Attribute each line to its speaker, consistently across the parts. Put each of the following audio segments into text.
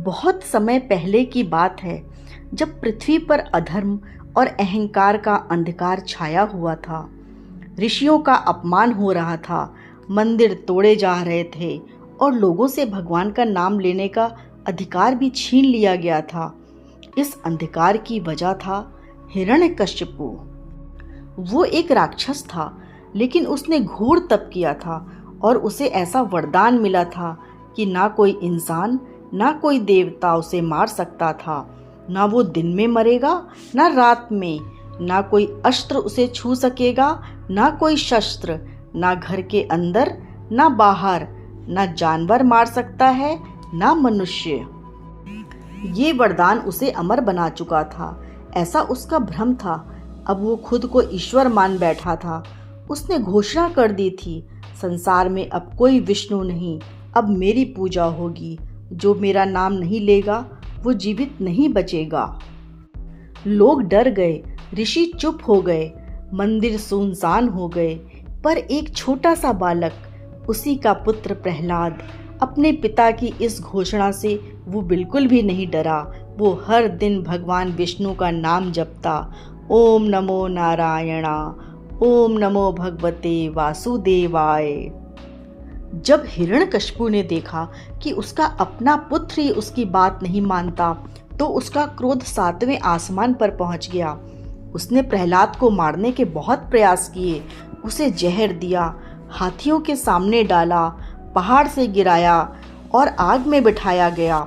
Speaker 1: बहुत समय पहले की बात है, जब पृथ्वी पर अधर्म और अहंकार का अंधकार छाया हुआ था। ऋषियों का अपमान हो रहा था, मंदिर तोड़े जा रहे थे और लोगों से भगवान का नाम लेने का अधिकार भी छीन लिया गया था। इस अंधकार की वजह था हिरण्यकश्यपु। वो एक राक्षस था, लेकिन उसने घोर तप किया था और उसे ऐसा वरदान मिला था कि ना कोई इंसान ना कोई देवता उसे मार सकता था। ना वो दिन में मरेगा ना रात में, ना कोई अस्त्र उसे छू सकेगा ना कोई शस्त्र, ना घर के अंदर ना बाहर, ना जानवर मार सकता है ना मनुष्य। ये वरदान उसे अमर बना चुका था, ऐसा उसका भ्रम था। अब वो खुद को ईश्वर मान बैठा था। उसने घोषणा कर दी थी, संसार में अब कोई विष्णु नहीं, अब मेरी पूजा होगी। जो मेरा नाम नहीं लेगा वो जीवित नहीं बचेगा। लोग डर गए, ऋषि चुप हो गए, मंदिर सुनसान हो गए। पर एक छोटा सा बालक, उसी का पुत्र प्रहलाद, अपने पिता की इस घोषणा से वो बिल्कुल भी नहीं डरा। वो हर दिन भगवान विष्णु का नाम जपता, ओम नमो नारायणा, ओम नमो भगवते वासुदेवाय। जब हिरण्यकश्यपु ने देखा कि उसका अपना पुत्र ही उसकी बात नहीं मानता, तो उसका क्रोध 7वें आसमान पर पहुंच गया। उसने प्रहलाद को मारने के बहुत प्रयास किए, उसे जहर दिया, हाथियों के सामने डाला, पहाड़ से गिराया और आग में बिठाया गया।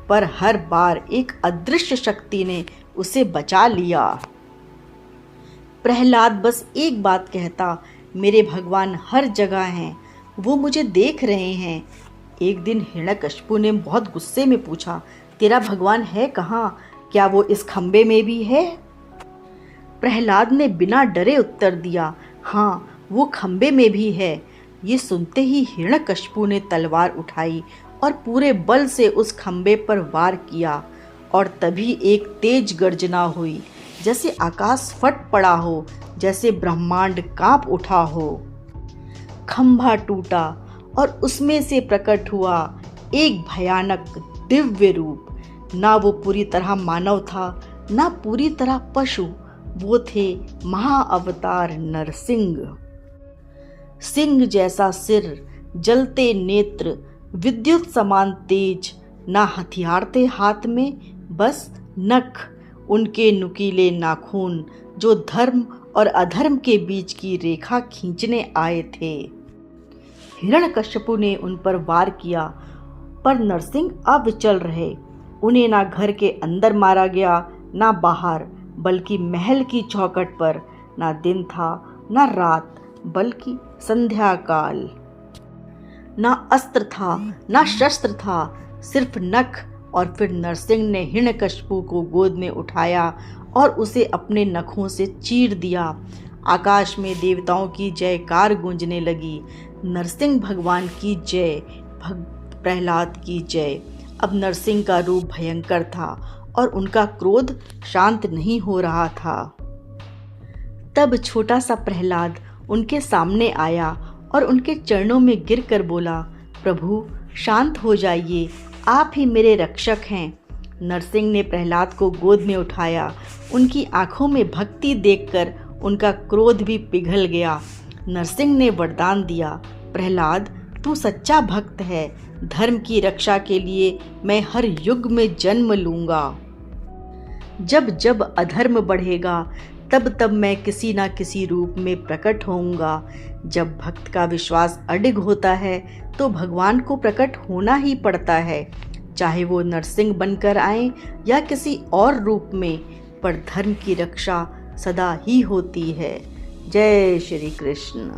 Speaker 1: पर हर बार एक अदृश्य शक्ति ने उसे बचा लिया। प्रहलाद बस एक बात कहता, मेरे भगवान हर जगह हैं, वो मुझे देख रहे हैं। एक दिन हिरण्यकश्यपु ने बहुत गुस्से में पूछा, तेरा भगवान है कहाँ? क्या वो इस खंबे में भी है? प्रहलाद ने बिना डरे उत्तर दिया, हाँ, वो खंबे में भी है। ये सुनते ही हिरण्यकश्यपु ने तलवार उठाई और पूरे बल से उस खंबे पर वार किया। और तभी एक तेज गर्जना हुई, जैसे आकाश फट पड़ा हो, जैसे ब्रह्मांड कांप उठा हो। खंभा टूटा और उसमें से प्रकट हुआ एक भयानक दिव्य रूप। ना वो पूरी तरह मानव था ना पूरी तरह पशु, वो थे महाअवतार नरसिंह। सिंह जैसा सिर, जलते नेत्र, विद्युत समान तेज। ना हथियार थे हाथ में, बस नख, उनके नुकीले नाखून जो धर्म और अधर्म के बीच की रेखा खींचने आए थे। हिरण्यकश्यपु ने उन पर वार किया, पर नरसिंह अविचल रहे। उन्हें ना घर के अंदर मारा गया ना बाहर, बल्कि महल की चौखट पर। ना दिन था ना रात, बल्कि संध्या काल। ना अस्त्र था ना शस्त्र था, सिर्फ नख। और फिर नरसिंह ने हिरण्यकश्यपु को गोद में उठाया और उसे अपने नखों से चीर दिया। आकाश में देवताओं की जयकार गूंजने लगी, नरसिंह भगवान की जय, प्रहलाद की जय। अब नरसिंह का रूप भयंकर था और उनका क्रोध शांत नहीं हो रहा था। तब छोटा सा प्रहलाद उनके सामने आया और उनके चरणों में गिरकर बोला, प्रभु शांत हो जाइए, आप ही मेरे रक्षक हैं। नरसिंह ने प्रहलाद को गोद में उठाया। उनकी आंखों में भक्ति देखकर उनका क्रोध भी पिघल गया। नरसिंह ने वरदान दिया, प्रहलाद तू सच्चा भक्त है, धर्म की रक्षा के लिए मैं हर युग में जन्म लूंगा। जब जब अधर्म बढ़ेगा तब तब मैं किसी ना किसी रूप में प्रकट होऊंगा। जब भक्त का विश्वास अडिग होता है तो भगवान को प्रकट होना ही पड़ता है, चाहे वो नरसिंह बनकर आए या किसी और रूप में, पर धर्म की रक्षा सदा ही होती है। जय श्री कृष्ण।